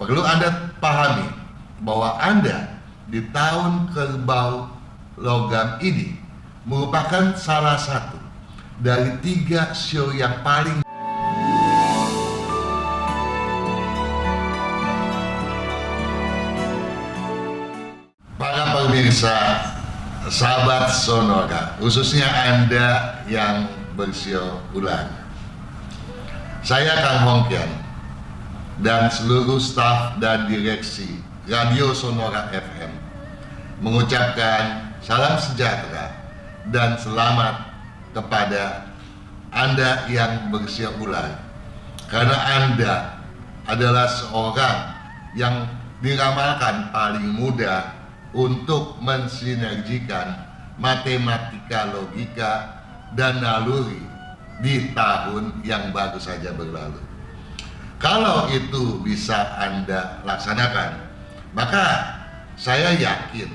Perlu Anda pahami bahwa Anda di tahun kerbau logam ini merupakan salah satu dari 3 show yang paling para pemirsa, sahabat Sonora, khususnya Anda yang bersio ulang. Saya Kang Hongkian dan seluruh staf dan direksi Radio Sonora FM mengucapkan salam sejahtera dan selamat kepada Anda yang bersio ulang, karena Anda adalah seorang yang diramalkan paling mudah untuk mensinergikan matematika, logika, dan naluri di tahun yang baru saja berlalu. Kalau itu bisa Anda laksanakan, maka saya yakin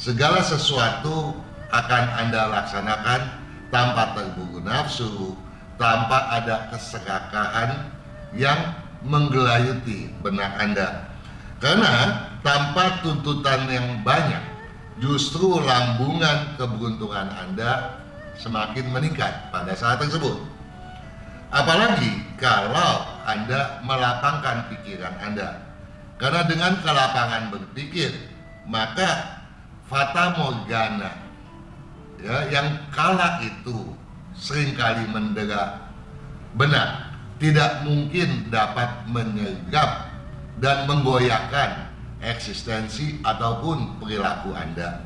segala sesuatu akan Anda laksanakan tanpa terburu nafsu, tanpa ada keserakahan yang menggelayuti benak Anda. Karena tanpa tuntutan yang banyak, justru lambungan keberuntungan Anda semakin meningkat pada saat tersebut. Apalagi kalau Anda melapangkan pikiran Anda. Karena dengan kelapangan berpikir, maka fata morgana ya, yang kala itu seringkali mendera benar tidak mungkin dapat menyergap dan menggoyahkan eksistensi ataupun perilaku Anda.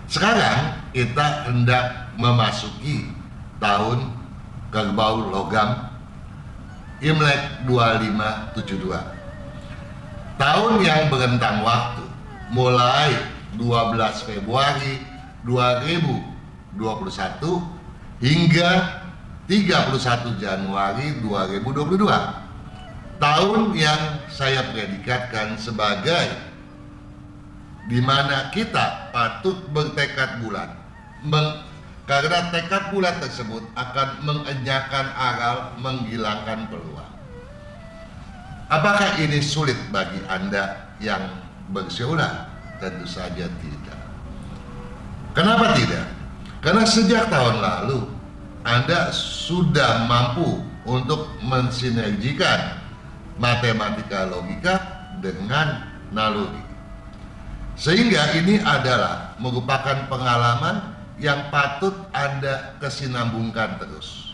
Sekarang kita hendak memasuki tahun kerbau logam Imlek 2572. Tahun yang berentang waktu mulai 12 Februari 2021 hingga 31 Januari 2022. Tahun yang saya predikatkan sebagai di mana kita patut bertekad bulat, karena tekad bulat tersebut akan mengenyahkan aral, menghilangkan peluang. Apakah ini sulit bagi Anda yang berseulah? Tentu saja tidak. Kenapa tidak? Karena sejak tahun lalu Anda sudah mampu untuk mensinergikan matematika, logika dengan naluri. Sehingga ini adalah merupakan pengalaman yang patut Anda kesinambungkan terus.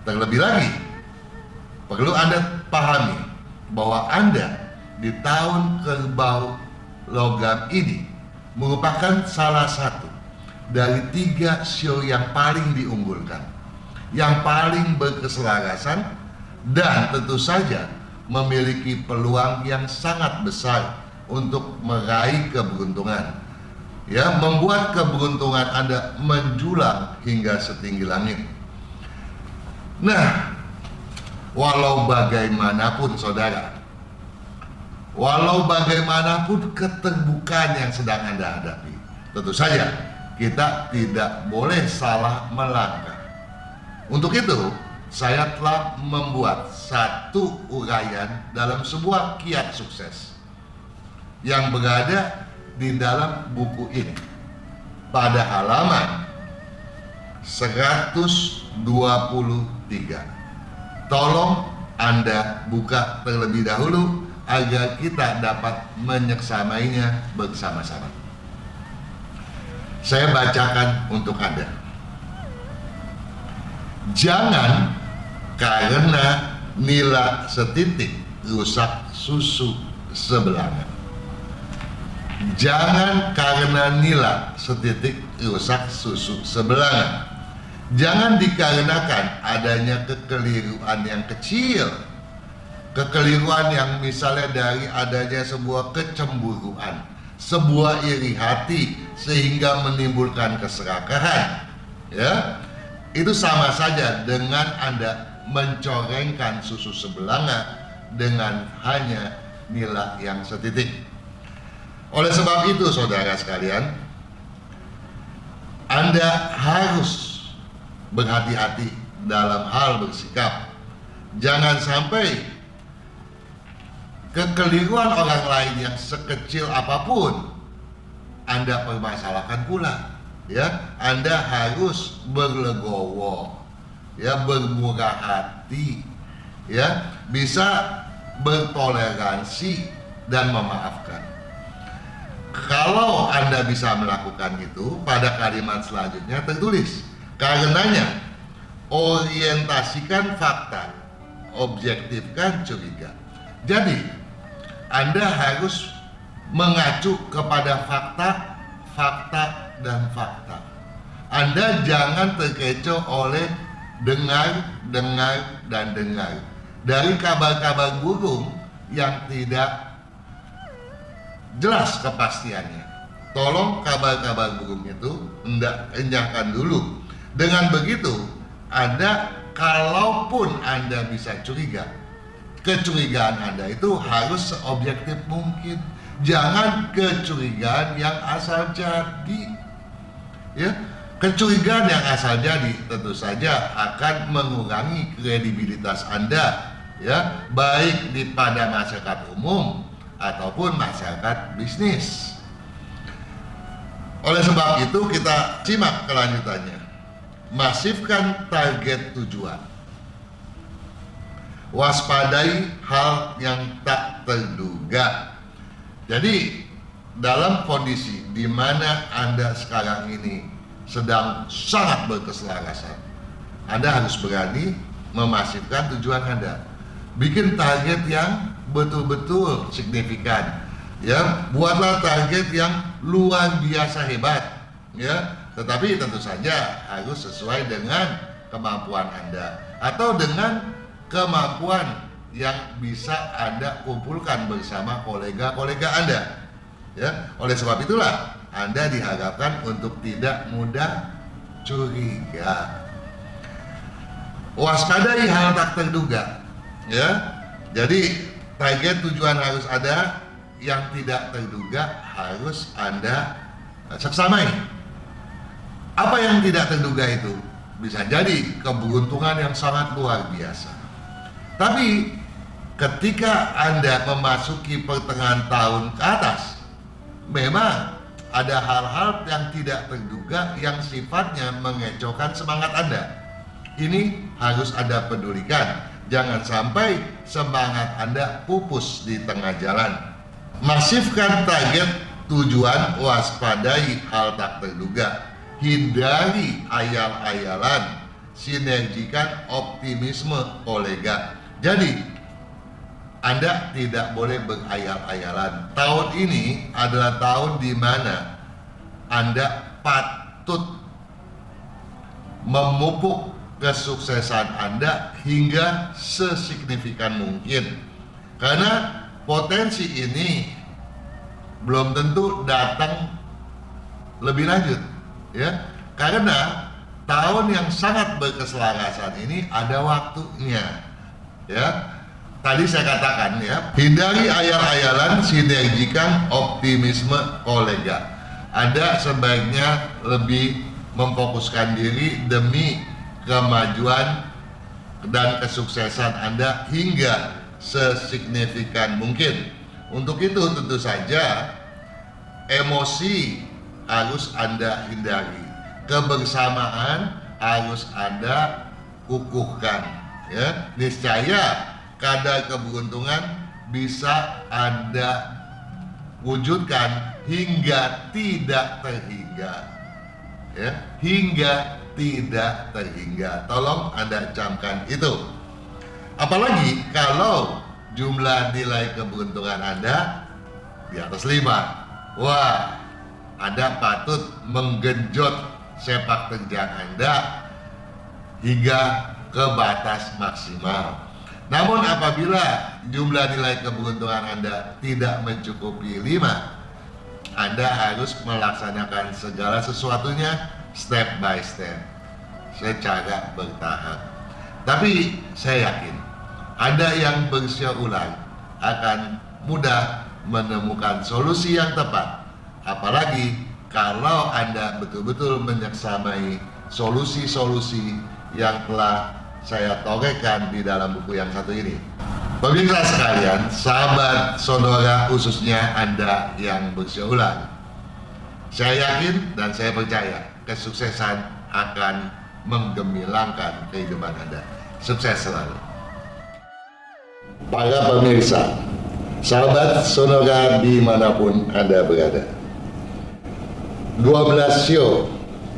Terlebih lagi, perlu Anda pahami bahwa Anda di tahun kerbau logam ini merupakan salah satu dari 3 show yang paling diunggulkan, yang paling berkeselarasan, dan tentu saja memiliki peluang yang sangat besar untuk meraih keberuntungan, ya, membuat keberuntungan Anda menjulang hingga setinggi langit. Nah, walau bagaimanapun saudara, walau bagaimanapun keterbukaan yang sedang Anda hadapi, tentu saja kita tidak boleh salah melangkah. Untuk itu, saya telah membuat satu uraian dalam sebuah kiat sukses yang berada di dalam buku ini pada halaman 123. Tolong Anda buka terlebih dahulu agar kita dapat menyeksamainya bersama-sama. Saya bacakan untuk Anda. Jangan karena nila setitik rusak susu sebelanga. Jangan karena nila setitik rusak susu sebelanga. Jangan dikarenakan adanya kekeliruan yang kecil, kekeliruan yang misalnya dari adanya sebuah kecemburuan, sebuah iri hati sehingga menimbulkan keserakahan, ya, itu sama saja dengan Anda mencorengkan susu sebelanga dengan hanya nila yang setitik. Oleh sebab itu, saudara sekalian, Anda harus berhati-hati dalam hal bersikap. Jangan sampai Kekeliruan orang lain yang sekecil apapun Anda permasalahkan pula. Ya, Anda harus berlegowo, ya, bermurah hati, ya, bisa bertoleransi dan memaafkan. Kalau Anda bisa melakukan itu, pada kalimat selanjutnya tertulis, karenanya orientasikan fakta, objektifkan curiga. Jadi Anda harus mengacu kepada fakta, dan fakta. Anda jangan terkecoh oleh dengar dari kabar-kabar burung yang tidak jelas kepastiannya. Tolong kabar-kabar burung itu enyahkan dulu. Dengan begitu, kalaupun Anda bisa curiga, kecurigaan Anda itu harus seobjektif mungkin. Jangan kecurigaan yang asal jadi. Ya, kecurigaan yang asal jadi tentu saja akan mengurangi kredibilitas Anda, ya, baik pada masyarakat umum ataupun masyarakat bisnis. Oleh sebab itu kita simak kelanjutannya. Masifkan target tujuan. Waspadai hal yang tak terduga. Jadi dalam kondisi di mana Anda sekarang ini sedang sangat berkeselarasan, Anda harus berani memasifkan tujuan Anda. Bikin target yang betul-betul signifikan. Ya, buatlah target yang luar biasa hebat. Ya, tetapi tentu saja harus sesuai dengan kemampuan Anda atau dengan kemampuan yang bisa Anda kumpulkan bersama kolega-kolega Anda. Ya, oleh sebab itulah Anda diharapkan untuk tidak mudah curiga. Waspadai hal tak terduga. Ya, jadi target tujuan harus ada, yang tidak terduga harus Anda seksamai. Apa yang tidak terduga itu? Bisa jadi keberuntungan yang sangat luar biasa. Tapi ketika Anda memasuki pertengahan tahun ke atas, memang ada hal-hal yang tidak terduga yang sifatnya mengecohkan semangat Anda. Ini harus Anda pedulikan. Jangan sampai semangat Anda pupus di tengah jalan. Masifkan target tujuan, waspadai hal tak terduga. Hindari ayal-ayalan, sinergikan optimisme kolega. Jadi Anda tidak boleh berayal-ayalan. Tahun ini adalah tahun di mana Anda patut memupuk kesuksesan Anda hingga sesignifikan mungkin. Karena potensi ini belum tentu datang lebih lanjut, ya. Karena tahun yang sangat berkeselarasan ini ada waktunya, ya. Tadi saya katakan, ya, hindari ayal-ayalan, sinergikan optimisme kolega. Anda sebaiknya lebih memfokuskan diri demi kemajuan dan kesuksesan Anda hingga sesignifikan mungkin. Untuk itu tentu saja emosi harus Anda hindari, kebersamaan harus Anda kukuhkan, ya. Niscaya kadar keberuntungan bisa Anda wujudkan hingga tidak terhingga, ya, hingga tidak terhingga. Tolong Anda camkan itu. Apalagi kalau jumlah nilai keberuntungan Anda di atas 5. Wah, Anda patut menggenjot sepak terjang Anda hingga ke batas maksimal. Namun apabila jumlah nilai keberuntungan Anda tidak mencukupi 5, Anda harus melaksanakan segala sesuatunya step by step, secara bertahap. Tapi saya yakin Anda yang berusia ulang akan mudah menemukan solusi yang tepat. Apalagi kalau Anda betul-betul menyeksamai solusi-solusi yang telah saya torehkan di dalam buku yang satu ini. Pemirsa sekalian, sahabat Sonora khususnya Anda yang berusia ulang, saya yakin dan saya percaya kesuksesan akan menggemilangkan kehidupan Anda. Sukses selalu. Para pemirsa, sahabat Sonora dimanapun Anda berada, 12 show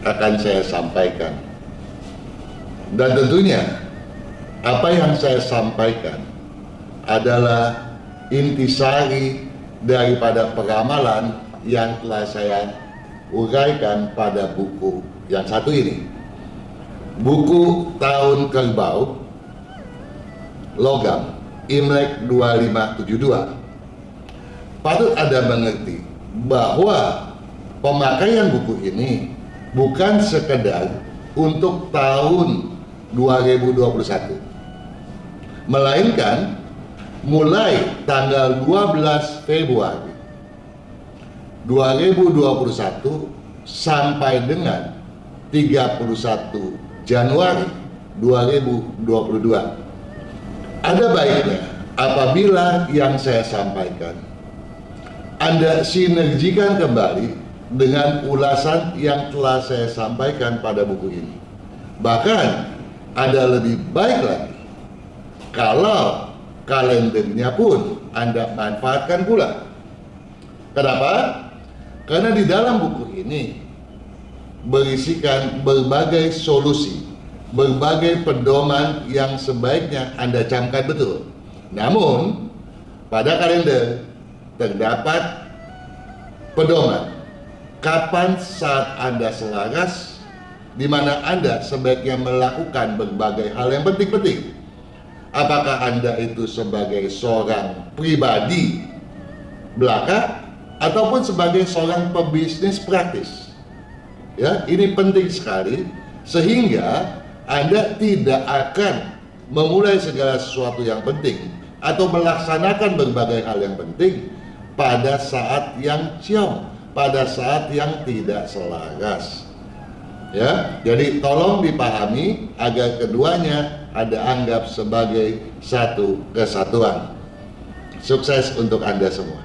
akan saya sampaikan. Dan tentunya apa yang saya sampaikan adalah intisari daripada peramalan yang telah saya uraikan pada buku yang satu ini. Buku Tahun Kerbau Logam Imlek 2572. Patut Anda mengerti bahwa pemakaian buku ini bukan sekedar untuk tahun 2021, melainkan mulai tanggal 12 Februari 2021 sampai dengan 31 Januari 2022. Ada baiknya apabila yang saya sampaikan Anda sinergikan kembali dengan ulasan yang telah saya sampaikan pada buku ini. Bahkan ada lebih baik lagi kalau kalendernya pun Anda manfaatkan pula. Kenapa? Karena di dalam buku ini berisikan berbagai solusi, berbagai pedoman yang sebaiknya Anda camkan betul. Namun, pada kalender terdapat pedoman kapan saat Anda selaras, di mana Anda sebaiknya melakukan berbagai hal yang penting-penting. Apakah Anda itu sebagai seorang pribadi belaka ataupun sebagai seorang pebisnis praktis. Ya, ini penting sekali sehingga Anda tidak akan memulai segala sesuatu yang penting atau melaksanakan berbagai hal yang penting pada saat yang ciong, pada saat yang tidak selaras. Ya, jadi tolong dipahami agar keduanya Anda anggap sebagai satu kesatuan. Sukses untuk Anda semua.